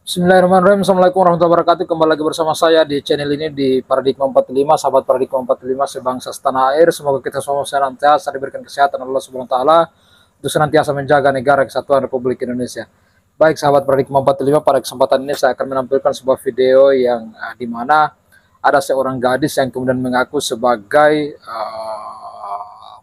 Bismillahirrahmanirrahim. Assalamualaikum warahmatullahi wabarakatuh. Kembali lagi bersama saya di channel ini di Paradigma 45, sahabat Paradigma 45 sebangsa setanah air. Semoga kita semua senantiasa diberikan kesehatan Allah Subhanahu wa taala untuk senantiasa menjaga negara kesatuan Republik Indonesia. Baik sahabat Paradigma 45, pada kesempatan ini saya akan menampilkan sebuah video yang di mana ada seorang gadis yang kemudian mengaku sebagai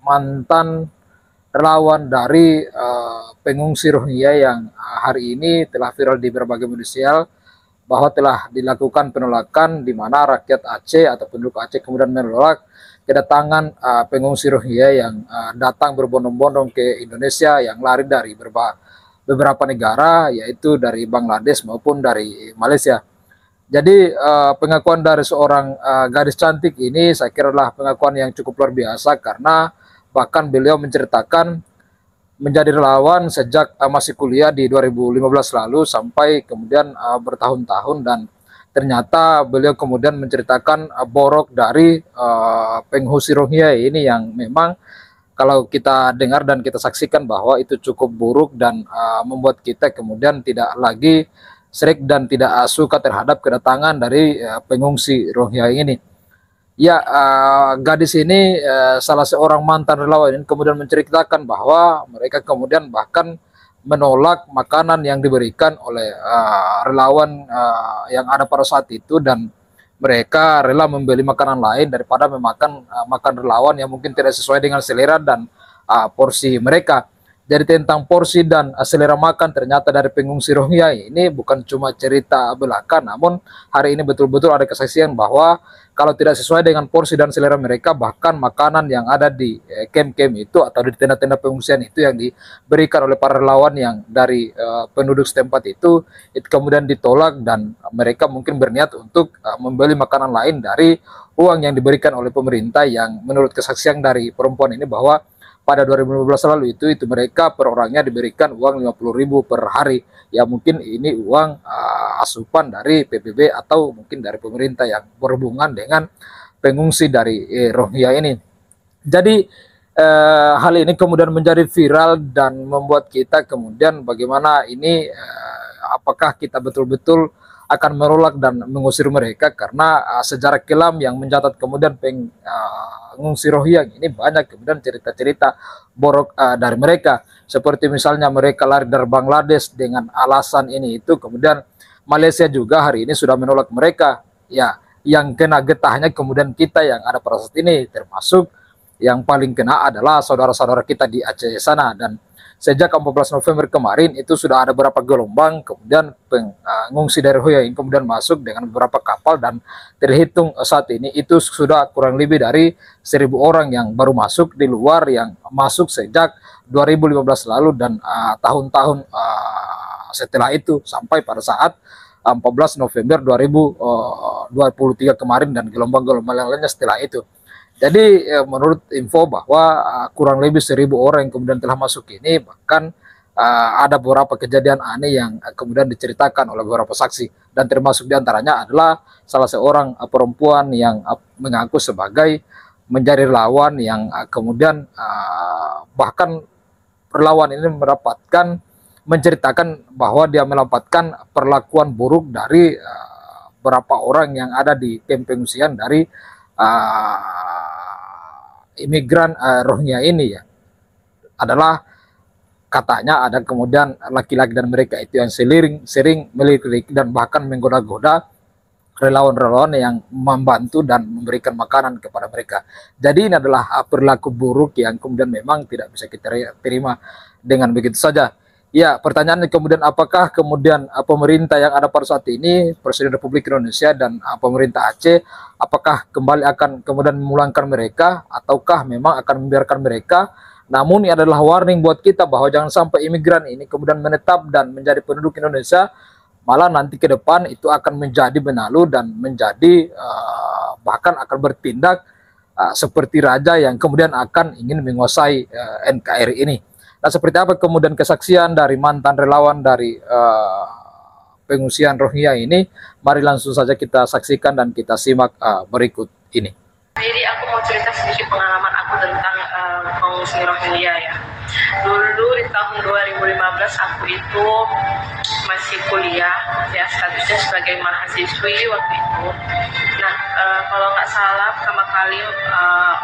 mantan relawan dari pengungsi Rohingya yang hari ini telah viral di berbagai media sosial bahwa telah dilakukan penolakan di mana rakyat Aceh atau penduduk Aceh kemudian menolak kedatangan pengungsi Rohingya yang datang berbondong-bondong ke Indonesia yang lari dari beberapa negara, yaitu dari Bangladesh maupun dari Malaysia. Jadi pengakuan dari seorang gadis cantik ini saya kira adalah pengakuan yang cukup luar biasa, karena bahkan beliau menceritakan menjadi relawan sejak masih kuliah di 2015 lalu sampai kemudian bertahun-tahun, dan ternyata beliau kemudian menceritakan borok dari pengungsi Rohingya ini yang memang kalau kita dengar dan kita saksikan bahwa itu cukup buruk dan membuat kita kemudian tidak lagi serik dan tidak suka terhadap kedatangan dari pengungsi Rohingya ini. Ya, gadis ini salah seorang mantan relawan ini kemudian menceritakan bahwa mereka kemudian bahkan menolak makanan yang diberikan oleh relawan yang ada pada saat itu, dan mereka rela membeli makanan lain daripada memakan makan relawan yang mungkin tidak sesuai dengan selera dan porsi mereka. Jadi tentang porsi dan selera makan ternyata dari pengungsi Rohingya ini bukan cuma cerita belaka, namun hari ini betul-betul ada kesaksian bahwa kalau tidak sesuai dengan porsi dan selera mereka, bahkan makanan yang ada di camp-camp itu atau di tenda-tenda pengungsian itu yang diberikan oleh para relawan yang dari penduduk setempat itu kemudian ditolak, dan mereka mungkin berniat untuk membeli makanan lain dari uang yang diberikan oleh pemerintah, yang menurut kesaksian dari perempuan ini bahwa pada 2015 lalu itu mereka per orangnya diberikan uang 50.000 per hari. Ya mungkin ini uang asupan dari PBB atau mungkin dari pemerintah yang berhubungan dengan pengungsi dari Rohingya ini. Jadi hal ini kemudian menjadi viral dan membuat kita kemudian bagaimana ini apakah kita betul-betul akan menolak dan mengusir mereka, karena sejarah kelam yang mencatat kemudian pengungsi Rohingya ini banyak kemudian cerita-cerita borok dari mereka, seperti misalnya mereka lari dari Bangladesh dengan alasan ini itu, kemudian Malaysia juga hari ini sudah menolak mereka. Ya, yang kena getahnya kemudian kita yang ada pada saat ini, termasuk yang paling kena adalah saudara-saudara kita di Aceh sana. Dan sejak 14 November kemarin itu sudah ada beberapa gelombang kemudian pengungsi dari Rohingya yang kemudian masuk dengan beberapa kapal, dan terhitung saat ini itu sudah kurang lebih dari 1.000 orang yang baru masuk di luar, yang masuk sejak 2015 lalu dan tahun-tahun setelah itu sampai pada saat 14 November 2023 kemarin, dan gelombang-gelombang lainnya setelah itu. Jadi menurut info bahwa kurang lebih 1.000 orang yang kemudian telah masuk ini, bahkan ada beberapa kejadian aneh yang kemudian diceritakan oleh beberapa saksi, dan termasuk diantaranya adalah salah seorang perempuan yang mengaku sebagai menjadi relawan yang kemudian bahkan relawan ini menceritakan bahwa dia mendapatkan perlakuan buruk dari beberapa orang yang ada di kamp pengungsian dari imigran Rohingya ini. Ya, adalah katanya ada kemudian laki-laki dan mereka itu yang sering melirik dan bahkan menggoda-goda relawan-relawan yang membantu dan memberikan makanan kepada mereka. Jadi ini adalah perilaku buruk yang kemudian memang tidak bisa kita terima dengan begitu saja. Ya, pertanyaannya kemudian apakah kemudian pemerintah yang ada pada saat ini, Presiden Republik Indonesia dan pemerintah Aceh, apakah kembali akan kemudian memulangkan mereka, ataukah memang akan membiarkan mereka? Namun ini adalah warning buat kita bahwa jangan sampai imigran ini kemudian menetap dan menjadi penduduk Indonesia, malah nanti ke depan itu akan menjadi benalu dan menjadi bahkan akan bertindak seperti raja yang kemudian akan ingin menguasai NKRI ini. Nah, seperti apa kemudian kesaksian dari mantan relawan dari pengungsian Rohingya ini? Mari langsung saja kita saksikan dan kita simak berikut ini. Jadi aku mau cerita sedikit pengalaman aku tentang pengungsi Rohingya ya. Dulu di tahun 2015 aku itu masih masih kuliah ya, statusnya sebagai mahasiswi waktu itu. Nah, kalau nggak salah pertama kali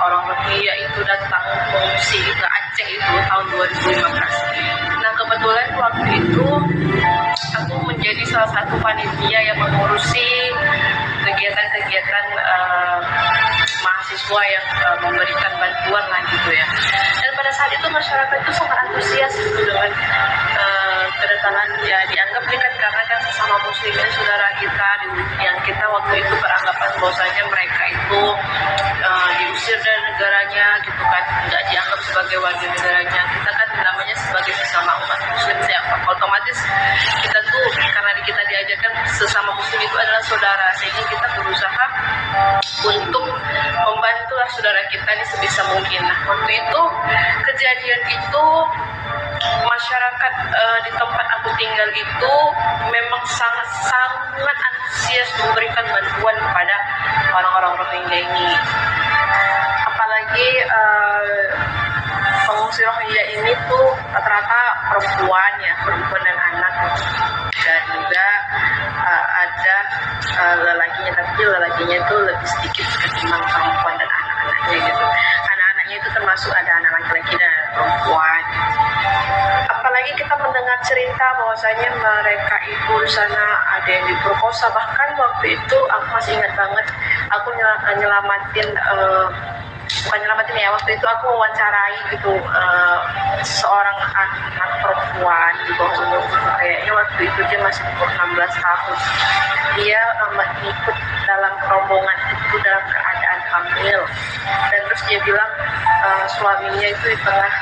orang Rohingya itu datang mengungsi ke Aceh itu tahun 2015. Nah, kebetulan waktu itu aku menjadi salah satu panitia yang mengurusi kegiatan-kegiatan mahasiswa yang memberikan bantuan lah gitu ya. Dan pada saat itu masyarakat itu sangat antusias gitu dengan kedatangan ya, dianggap kan karena kan sesama muslimin saudara kita yang kita waktu itu beranggapan bahwasanya mereka itu diusir dari negaranya gitu kan, nggak dianggap sebagai warga negaranya. Kita kan namanya sebagai sesama umat muslim ya, otomatis kita tuh karena kita diajarkan sesama muslim itu adalah saudara, sehingga kita berusaha untuk membantulah saudara kita ini sebisa mungkin. Nah, waktu itu kejadian itu masyarakat di tempat aku tinggal itu memang sangat antusias memberikan bantuan kepada orang-orang Rohingya ini. Apalagi pengungsi Rohingya ini tuh rata-rata perempuan dan anak, dan juga ada lelakinya, tapi lelakinya itu lebih sedikit ketimbang perempuan dan anak-anaknya gitu. Anak-anaknya itu termasuk ada anak laki-laki dan anak perempuan. Apalagi kita mendengar cerita bahwasanya mereka itu di sana ada yang diperkosa. Bahkan waktu itu aku masih ingat banget, aku nyelamatin bukan nyelamatin ya, waktu itu aku wawancarai gitu seorang anak perempuan di bawah umur, kayaknya waktu itu dia masih umur 16 tahun. Dia ikut dalam rombongan itu dalam keadaan hamil, dan terus dia bilang suaminya itu di tengah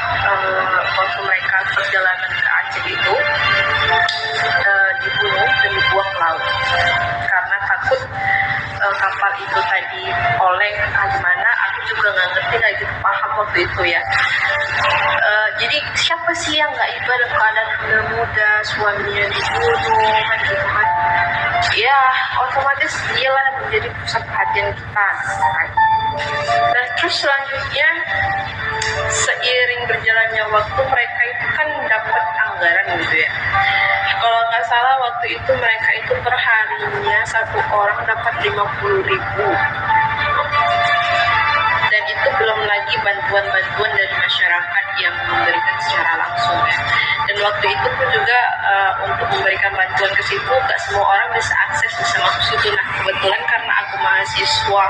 waktu mereka perjalanan ke Aceh itu dibunuh dan dibuang ke laut karena takut kapal itu tadi oleng gimana. Aku juga nggak ngerti, nggak gitu paham waktu itu ya. Jadi siapa sih yang nggak iba dalam keadaan hamil muda, suaminya dibunuh kan gitu kan ya, otomatis dialah menjadi pusat perhatian kita kan. Nah, terus selanjutnya seiring berjalannya waktu mereka itu kan dapat anggaran gitu ya. Kalau nggak salah waktu itu mereka itu per harinya satu orang dapat 50.000, dan itu belum lagi bantuan-bantuan dari masyarakat yang memberikan secara langsung ya. Dan waktu itu pun juga untuk memberikan bantuan ke situ gak semua orang bisa akses, bisa masuk situ. Nah, kebetulan karena aku mahasiswa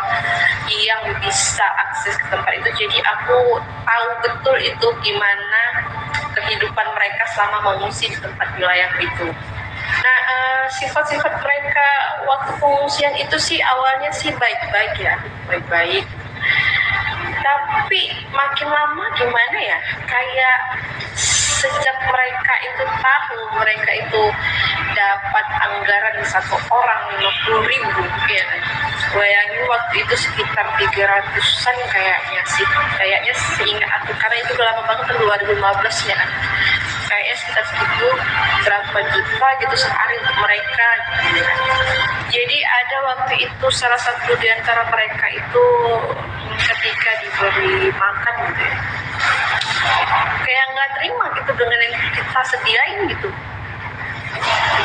yang bisa akses ke tempat itu, jadi aku tahu betul itu gimana kehidupan mereka selama mengungsi di tempat wilayah itu. Nah, sifat-sifat mereka waktu pengungsian itu sih awalnya sih baik-baik ya, baik-baik. Tapi makin lama gimana ya, kayak sejak mereka itu tahu mereka itu dapat anggaran satu orang 50.000 ya, bayangin waktu itu sekitar 300-an kayaknya seingat aku, karena itu udah lama banget kan 2015 ya kan, kayaknya sekitar segitu, berapa juta gitu sehari untuk mereka gitu kan. Jadi ada waktu itu salah satu di antara mereka itu ketika diberi makan gitu ya, kayak nggak terima gitu dengan yang kita sediain gitu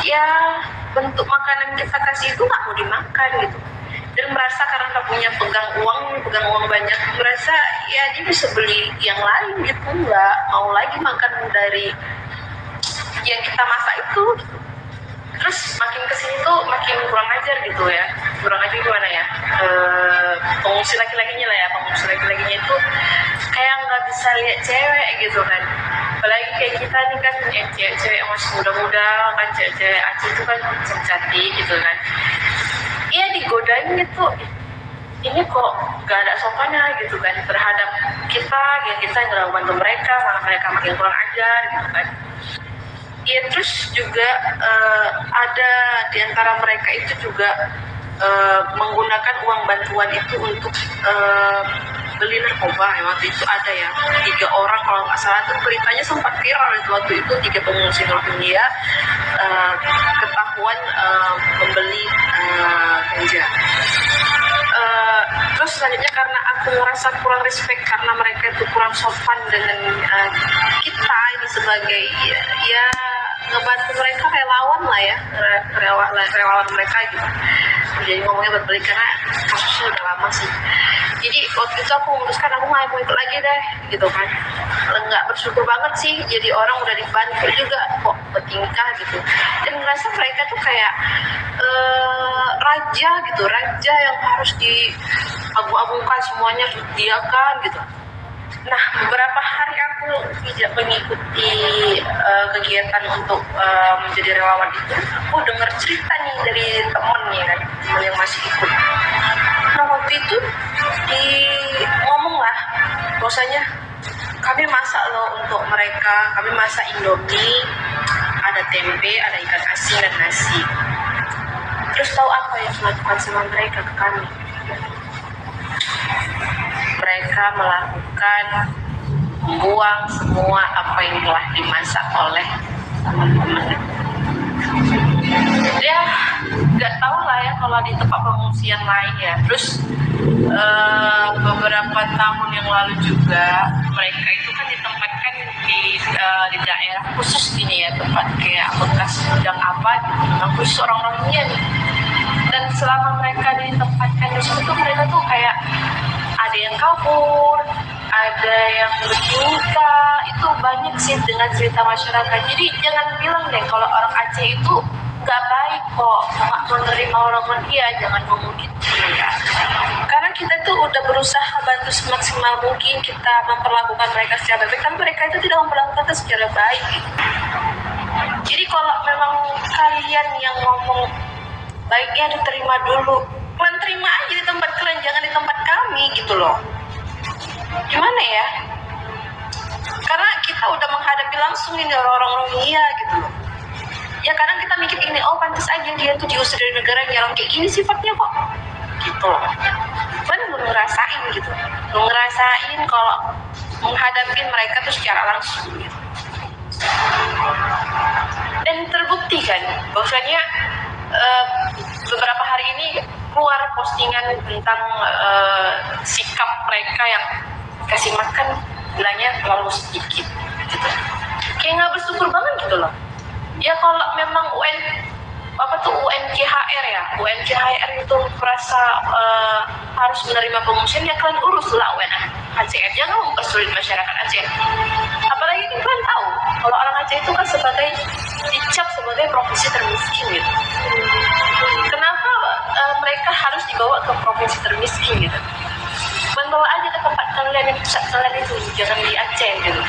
ya, bentuk makanan kita kasih itu nggak mau dimakan gitu, dan merasa karena nggak punya pegang uang banyak, merasa ya dia bisa beli yang lain gitu, nggak mau lagi makan dari yang kita masak itu gitu. Terus makin kesini tuh makin kurang ajar gitu ya, kurang ajar gimana ya, pengungsi laki-lakinya lah ya, pengungsi laki-lakinya itu kayak nggak bisa lihat cewek gitu kan, apalagi kayak kita nih kan cewek masih muda-muda kan, cewek Aceh itu kan cantik gitu kan, iya digodain gitu, ini kok gak ada sopannya gitu kan terhadap kita yang bantu mereka, malah mereka makin kurang ajar gitu kan. Ya, terus juga ada di antara mereka itu juga menggunakan uang bantuan itu untuk beli narkoba ya. Waktu itu ada ya 3 orang kalau nggak salah, tuh beritanya sempat viral itu waktu itu, 3 pengungsi Rohingya ketahuan membeli ganja. Terus selanjutnya karena aku merasa kurang respect karena mereka itu kurang sopan dengan kita ini sebagai ya ngebantu mereka relawan lah ya, relawan mereka gitu. Jadi ngomongnya berbalik karena kasusnya udah lama sih. Jadi waktu itu aku memutuskan aku nggak mau ikut lagi deh gitu kan. Nggak bersyukur banget sih, jadi orang udah dibantu juga kok bertingkah gitu. Dan merasa mereka tuh kayak raja gitu, raja yang harus diagung-agungkan, semuanya harus disediakan gitu. Nah, beberapa hari aku tidak mengikuti kegiatan untuk menjadi relawan itu. Aku dengar cerita nih dari temennya kan, temen yang masih ikut. Nah, waktu itu ngomong lah, bahwasanya kami masak loh untuk mereka, kami masak Indomie, ada tempe, ada ikan asin dan nasi. Terus tahu apa yang dilakukan sama mereka ke kami? Mereka melakukan membuang semua apa yang telah dimasak oleh teman-teman. Ya, nggak tahu lah ya kalau di tempat pengungsian lain ya. Terus beberapa tahun yang lalu juga mereka itu kan ditempatkan di daerah khusus gini ya, tempat kayak bekas gudang apa gitu, memang khusus orang-orangnya nih. Dan selama mereka ditempatkan di situ, mereka tuh kayak ada yang kabur, ada yang bertingkah, itu banyak sih dengan cerita masyarakat. Jadi jangan bilang deh kalau orang Aceh itu nggak baik kok, nggak menerima orang dia, jangan ngomong gitu ya. Karena kita tuh udah berusaha bantu semaksimal mungkin, kita memperlakukan mereka secara baik, tapi mereka itu tidak memperlakukan kita secara baik. Jadi kalau memang kalian yang ngomong baiknya diterima dulu, kalian terima aja di tempat kalian, jangan di tempat kami gitu loh. Gimana ya? Karena kita udah menghadapi langsung ini orang-orang Rohingya gitu loh. Ya kadang kita mikir ini, oh pantas aja dia tuh diusir dari negaranya, orang kayak gini sifatnya kok gitu loh. Kan belum ngerasain gitu, belum ngerasain kalau menghadapi mereka tuh secara langsung gitu. Dan terbukti kan bahwasanya beberapa hari ini keluar postingan tentang sikap mereka yang kasih makan bilangnya terlalu sedikit gitu. Kayak nggak bersyukur banget gitu loh. Ya kalau memang UNCHR ya, UNCHR itu merasa harus menerima pengungsian, ya kalian uruslah UNHCR, jangan mempersulit masyarakat Aceh. Apalagi kalian tahu kalau orang Aceh itu kan dicap sebagai provinsi termiskin gitu. Kenapa mereka harus dibawa ke provinsi termiskin gitu? Bawa aja ke tempat kalian, yang pusat kalian itu, jangan di Aceh gitu.